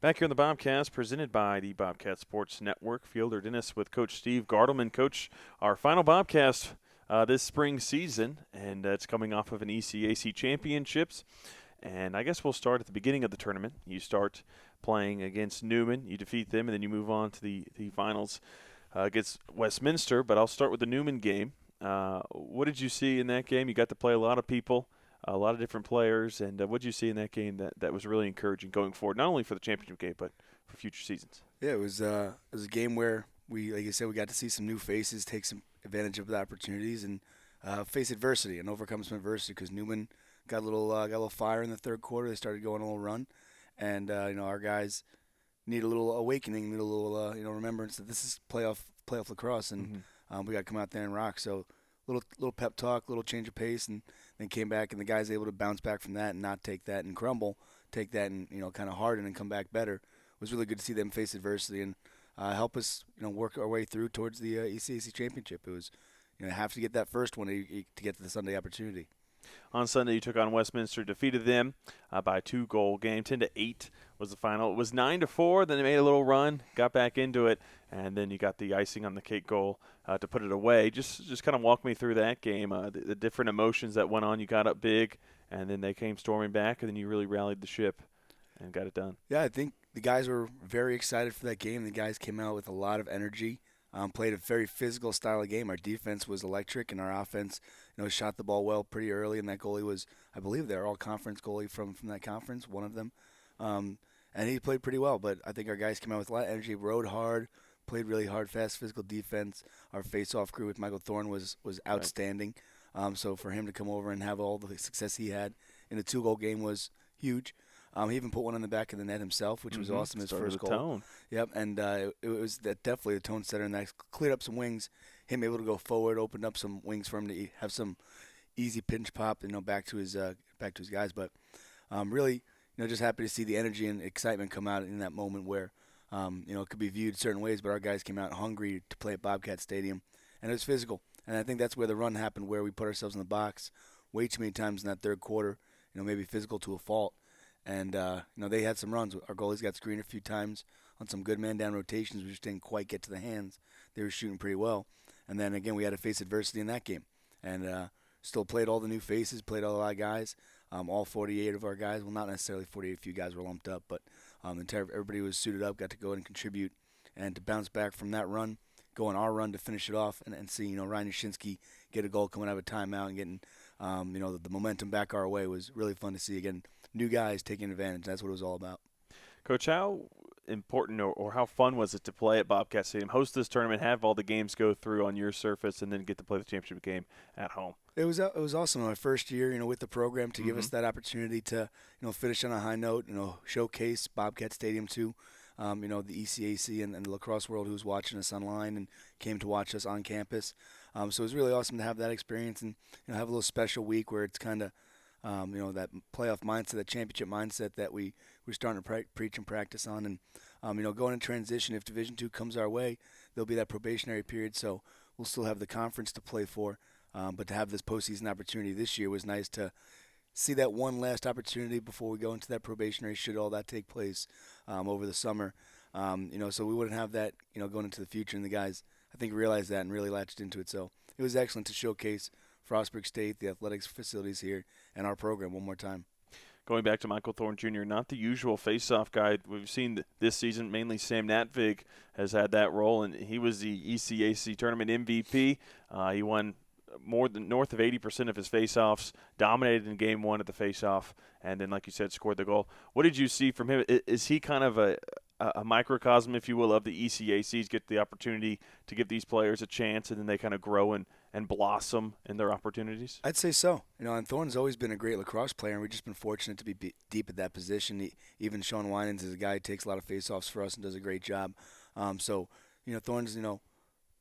Back here on the Bobcast, presented by the Bobcat Sports Network. Fielder Dennis with Coach Steve Gartelman. Coach, our final Bobcast this spring season, and it's coming off of an ECAC championships. And I guess we'll start at the beginning of the tournament. You start playing against Newman, you defeat them, and then you move on to the finals against Westminster. But I'll start with the Newman game. What did you see in that game? You got to play a lot of people, a lot of different players, and what did you see in that game that was really encouraging going forward, not only for the championship game but for future seasons? Yeah, it was a game where we, like you said, we got to see some new faces, take some advantage of the opportunities, and face adversity and overcome some adversity. Because Newman got a little fire in the third quarter. They started going on a little run, and our guys need a little awakening, need a little remembrance that this is playoff lacrosse, and we got to come out there and rock. So little pep talk, little change of pace, and then came back, and the guys able to bounce back from that and not take that and crumble, take that and kind of harden and come back better. It was really good to see them face adversity and help us work our way through towards the ECAC championship. It was have to get that first one to get to the Sunday opportunity. On Sunday, you took on Westminster, defeated them by a 2-goal game. 10-8 was the final. It was 9-4. Then they made a little run, got back into it, and then you got the icing on the cake goal to put it away. Just kind of walk me through that game, the different emotions that went on. You got up big, and then they came storming back, and then you really rallied the ship and got it done. Yeah, I think the guys were very excited for that game. The guys came out with a lot of energy. Played a very physical style of game. Our defense was electric, and our offense, shot the ball well pretty early. And that goalie was, I believe, they're all conference goalie from that conference, one of them. And he played pretty well. But I think our guys came out with a lot of energy, rode hard, played really hard, fast, physical defense. Our face-off crew with Michael Thorne was outstanding. Right. So for him to come over and have all the success he had in a 2-goal game was huge. He even put one on the back of the net himself, which was awesome. His first goal. Tone. Yep, and it was definitely a tone setter, and that cleared up some wings. Him able to go forward, opened up some wings for him to have some easy pinch pop, back to his guys. But really, just happy to see the energy and excitement come out in that moment where, it could be viewed certain ways, but our guys came out hungry to play at Bobcat Stadium, and it was physical. And I think that's where the run happened, where we put ourselves in the box way too many times in that third quarter, maybe physical to a fault. And, they had some runs. Our goalies got screened a few times on some good man-down rotations. We just didn't quite get to the hands. They were shooting pretty well. And then, again, we had to face adversity in that game. And still played all the new faces, played all our guys, all 48 of our guys. Well, not necessarily 48. A few guys were lumped up. But everybody was suited up, got to go and contribute. And to bounce back from that run, go on our run to finish it off, and see, Ryan Yashinsky get a goal coming out of a timeout and getting, the momentum back our way was really fun to see. Again, new guys taking advantage. That's what it was all about. Coach, how important or how fun was it to play at Bobcat Stadium, host this tournament, have all the games go through on your surface, and then get to play the championship game at home? It was awesome. My first year, with the program to give us that opportunity to, finish on a high note, showcase Bobcat Stadium to, the ECAC and the lacrosse world who's watching us online and came to watch us on campus. So it was really awesome to have that experience and, have a little special week where it's kind of, that playoff mindset, that championship mindset that we're starting to preach and practice on. And, going in transition, if Division II comes our way, there'll be that probationary period. So we'll still have the conference to play for. But to have this postseason opportunity this year was nice to see that one last opportunity before we go into that probationary, should all that take place over the summer. So we wouldn't have that, going into the future. And the guys, I think, realized that and really latched into it. So it was excellent to showcase Frostburg State, the athletics facilities here, and our program one more time. Going back to Michael Thorne Jr., not the usual face-off guy we've seen this season. Mainly Sam Natvig has had that role, and he was the ECAC tournament MVP. He won north of 80% of his face-offs, dominated in game one at the face-off, and then, like you said, scored the goal. What did you see from him? Is he kind of a microcosm, if you will, of the ECACs, get the opportunity to give these players a chance, and then they kind of grow and blossom in their opportunities? I'd say so. And Thorne's always been a great lacrosse player, and we've just been fortunate to be deep at that position. Even Sean Winans is a guy who takes a lot of face-offs for us and does a great job. So, Thorne's,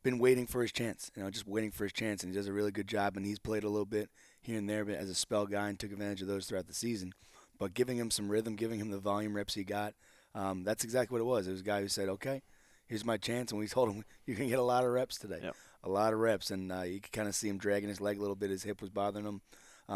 been waiting for his chance, just waiting for his chance, and he does a really good job, and he's played a little bit here and there as a spell guy and took advantage of those throughout the season. But giving him some rhythm, giving him the volume reps he got, that's exactly what it was. It was a guy who said, okay, here's my chance, and we told him, you're going to get a lot of reps today. Yep. A lot of reps, and you could kind of see him dragging his leg a little bit. His hip was bothering him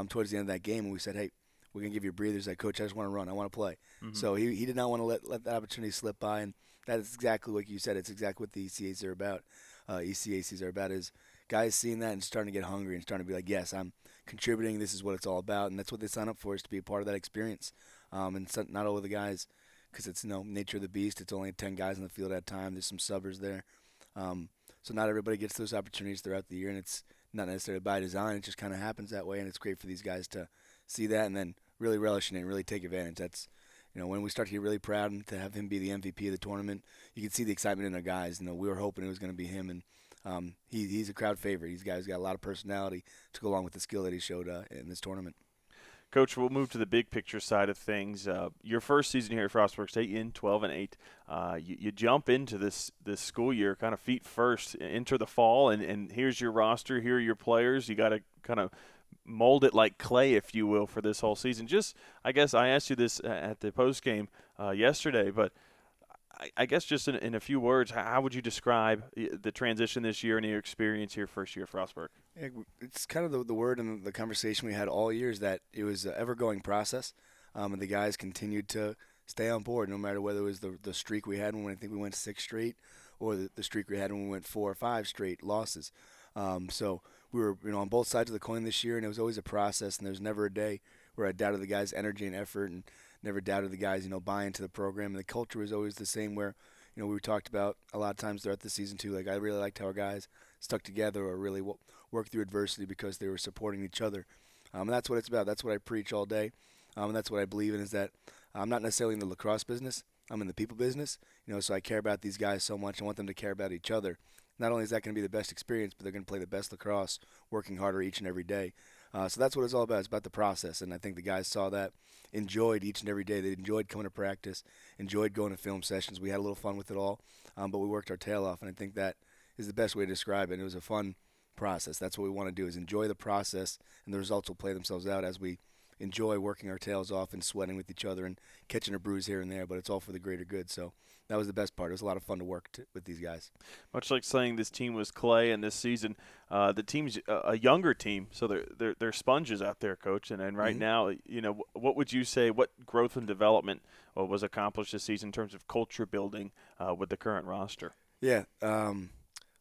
towards the end of that game, and we said, hey, we're going to give you a breather. He's like, Coach, I just want to run. I want to play. Mm-hmm. So he did not want to let that opportunity slip by, and that is exactly what you said. It's exactly what the ECACs are about. ECACs are about is guys seeing that and starting to get hungry and starting to be like, yes, I'm contributing. This is what it's all about, and that's what they sign up for, is to be a part of that experience. And so, not all of the guys, because it's nature of the beast. It's only 10 guys on the field at a time. There's some subbers there, so not everybody gets those opportunities throughout the year, and it's not necessarily by design. It just kind of happens that way, and it's great for these guys to see that and then really relish in it and really take advantage. That's when we start to get really proud and to have him be the MVP of the tournament, you can see the excitement in our guys. We were hoping it was going to be him, and he's a crowd favorite. He's got a lot of personality to go along with the skill that he showed in this tournament. Coach, we'll move to the big picture side of things. Your first season here at Frostburg State, in 12-8, you jump into this school year kind of feet first, enter the fall, and here's your roster, here are your players. You got to kind of mold it like clay, if you will, for this whole season. Just, I guess I asked you this at the post game yesterday, but I guess just in a few words, how would you describe the transition this year and your experience here first year at Frostburg? Yeah, it's kind of the word and the conversation we had all year is that it was an ever-going process, and the guys continued to stay on board no matter whether it was the streak we had when I think we went 6 straight or the streak we had when we went 4 or 5 straight losses. So we were on both sides of the coin this year, and it was always a process, and there was never a day where I doubted the guys' energy and effort and never doubted the guys, buying into the program. And the culture was always the same where, we talked about a lot of times throughout the season too. Like, I really liked how our guys stuck together or really worked through adversity because they were supporting each other. And that's what it's about. That's what I preach all day. And that's what I believe in, is that I'm not necessarily in the lacrosse business. I'm in the people business. So I care about these guys so much. I want them to care about each other. Not only is that going to be the best experience, but they're going to play the best lacrosse, working harder each and every day. So that's what it's all about. It's about the process, and I think the guys saw that, enjoyed each and every day. They enjoyed coming to practice, enjoyed going to film sessions. We had a little fun with it all, but we worked our tail off, and I think that is the best way to describe it. And it was a fun process. That's what we want to do, is enjoy the process, and the results will play themselves out as we enjoy working our tails off and sweating with each other and catching a bruise here and there, but it's all for the greater good. So that was the best part. It was a lot of fun to work with these guys. Much like saying this team was clay, and this season the team's a younger team, so they're sponges out there, Coach. And right now, what would you say, what growth and development was accomplished this season in terms of culture building with the current roster? Yeah, the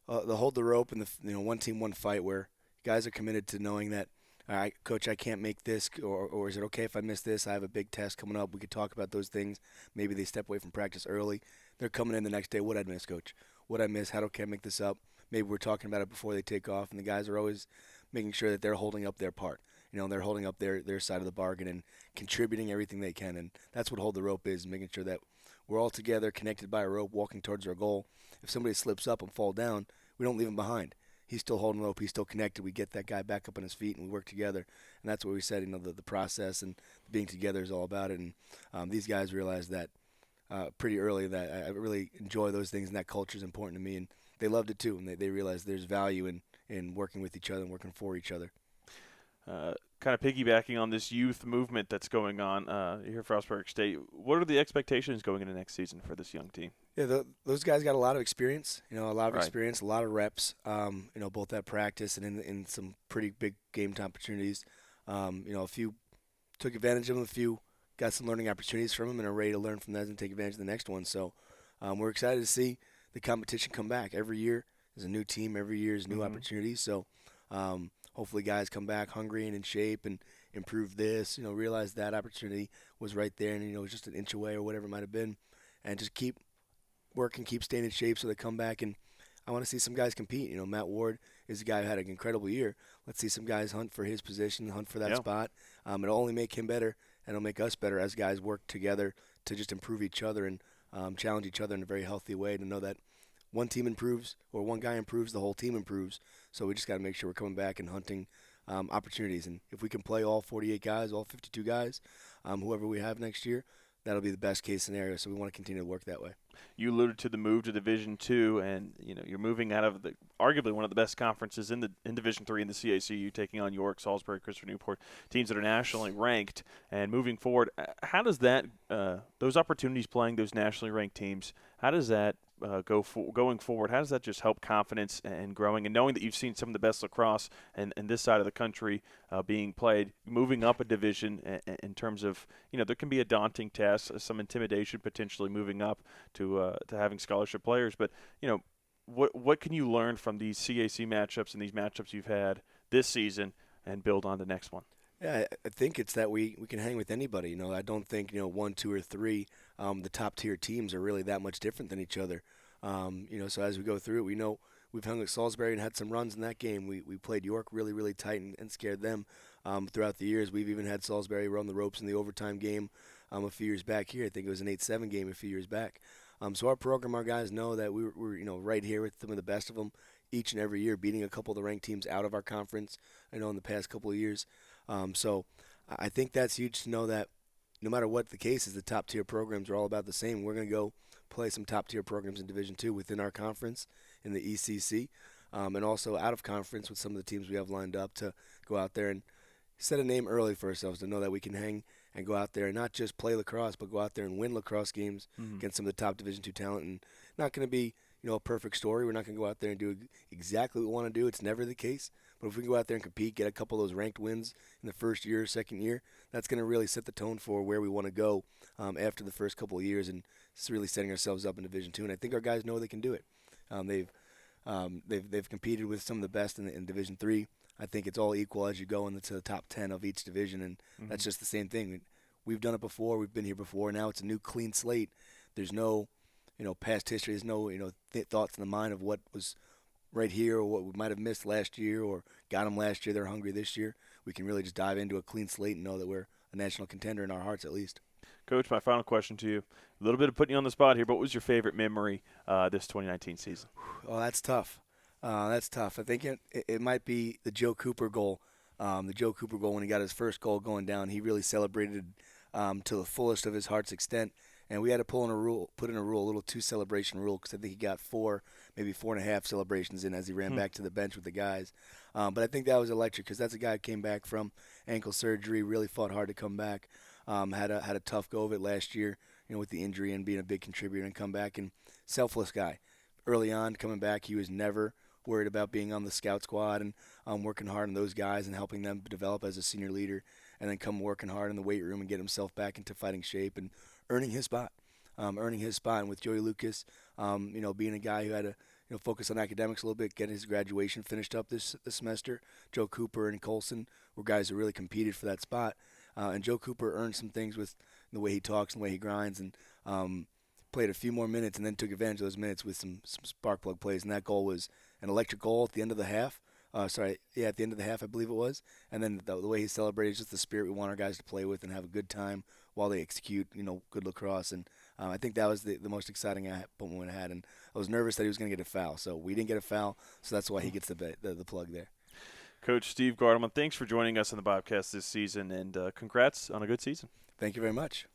hold the rope and the one team, one fight, where guys are committed to knowing that, all right, Coach, I can't make this, or is it okay if I miss this? I have a big test coming up. We could talk about those things. Maybe they step away from practice early. They're coming in the next day. What'd I miss, Coach? What'd I miss? How can I make this up? Maybe we're talking about it before they take off, and the guys are always making sure that they're holding up their part. They're holding up their side of the bargain and contributing everything they can, and that's what hold the rope is, making sure that we're all together, connected by a rope, walking towards our goal. If somebody slips up and fall down, we don't leave them behind. He's still holding the rope. He's still connected. We get that guy back up on his feet, and we work together. And that's what we said, the process and being together is all about it. And these guys realized that pretty early, that I really enjoy those things, and that culture is important to me. And they loved it too, and they realized there's value in working with each other and working for each other. Kind of piggybacking on this youth movement that's going on here at Frostburg State, what are the expectations going into next season for this young team? Yeah, those guys got a lot of experience, a lot of Right. experience, a lot of reps, both at practice and in some pretty big game time opportunities. A few took advantage of them, a few got some learning opportunities from them and are ready to learn from that and take advantage of the next one. So we're excited to see the competition come back. Every year is a new team. Every year is new opportunities. So hopefully guys come back hungry and in shape and improve this, realize that opportunity was right there and, it was just an inch away or whatever it might have been, and just keep working, keep staying in shape so they come back. And I want to see some guys compete. Matt Ward is a guy who had an incredible year. Let's see some guys hunt for his position, hunt for that spot. It'll only make him better, and it'll make us better as guys work together to just improve each other and challenge each other in a very healthy way, to know that one team improves or one guy improves, the whole team improves. So we just got to make sure we're coming back and hunting opportunities. And if we can play all 48 guys, all 52 guys, whoever we have next year, that'll be the best case scenario. So we want to continue to work that way. You alluded to the move to Division II, and you're moving out of arguably one of the best conferences in Division III in the CACU, taking on York, Salisbury, Christopher Newport, teams that are nationally ranked. And moving forward, how does that those opportunities playing those nationally ranked teams, how does that going forward? How does that just help confidence and growing, and knowing that you've seen some of the best lacrosse and this side of the country being played, moving up a division in terms of, there can be a daunting task, some intimidation potentially moving up to having scholarship players, but what can you learn from these CAC matchups and these matchups you've had this season and build on the next one? Yeah, I think it's that we can hang with anybody. I don't think 1, 2, or 3, the top tier teams are really that much different than each other. So as we go through it, we know we've hung with Salisbury and had some runs in that game. We played York really, really tight and scared them throughout the years. We've even had Salisbury run the ropes in the overtime game a few years back here. I think it was an 8-7 game a few years back. So our program, our guys know that we're right here with some of the best of them each and every year, beating a couple of the ranked teams out of our conference. I know in the past couple of years. So I think that's huge to know that no matter what the case is, the top tier programs are all about the same. We're going to go play some top tier programs in Division II within our conference in the ECC, and also out of conference with some of the teams we have lined up to go out there and set a name early for ourselves, to know that we can hang and go out there and not just play lacrosse, but go out there and win lacrosse games against some of the top Division II talent. And not going to be a perfect story. We're not going to go out there and do exactly what we want to do. It's never the case. But if we can go out there and compete, get a couple of those ranked wins in the first year, second year, that's going to really set the tone for where we want to go after the first couple of years, and it's really setting ourselves up in Division II. And I think our guys know they can do it. They've competed with some of the best in Division III. I think it's all equal as you go into the top 10 of each division, and that's just the same thing. We've done it before. We've been here before. Now it's a new clean slate. There's no past history. There's no thoughts in the mind of what was right here or what we might have missed last year or got them last year. They're hungry this year. We can really just dive into a clean slate and know that we're a national contender in our hearts, at least. Coach, my final question to you. A little bit of putting you on the spot here, but what was your favorite memory this 2019 season? Oh, that's tough. That's tough. I think it might be the Joe Cooper goal. The Joe Cooper goal when he got his first goal going down. He really celebrated to the fullest of his heart's extent. And we had to put in a rule, a little 2 celebration rule, because I think he got 4, maybe 4.5 celebrations in as he ran back to the bench with the guys. But I think that was electric, because that's a guy who came back from ankle surgery, really fought hard to come back, had a tough go of it last year, with the injury and being a big contributor, and come back, and selfless guy. Early on, coming back, he was never worried about being on the scout squad and working hard on those guys and helping them develop as a senior leader, and then come working hard in the weight room and get himself back into fighting shape and earning his spot. And with Joey Lucas, being a guy who had to focus on academics a little bit, get his graduation finished up this semester. Joe Cooper and Colson were guys who really competed for that spot. And Joe Cooper earned some things with the way he talks and the way he grinds, and played a few more minutes and then took advantage of those minutes with some spark plug plays. And that goal was an electric goal at the end of the half. At the end of the half, I believe it was. And then the way he celebrated, just the spirit we want our guys to play with and have a good time while they execute, good lacrosse. And I think that was the most exciting moment I had. And I was nervous that he was going to get a foul. So we didn't get a foul, so that's why he gets the plug there. Coach Steve Gartelman, thanks for joining us on the Bobcast this season, and congrats on a good season. Thank you very much.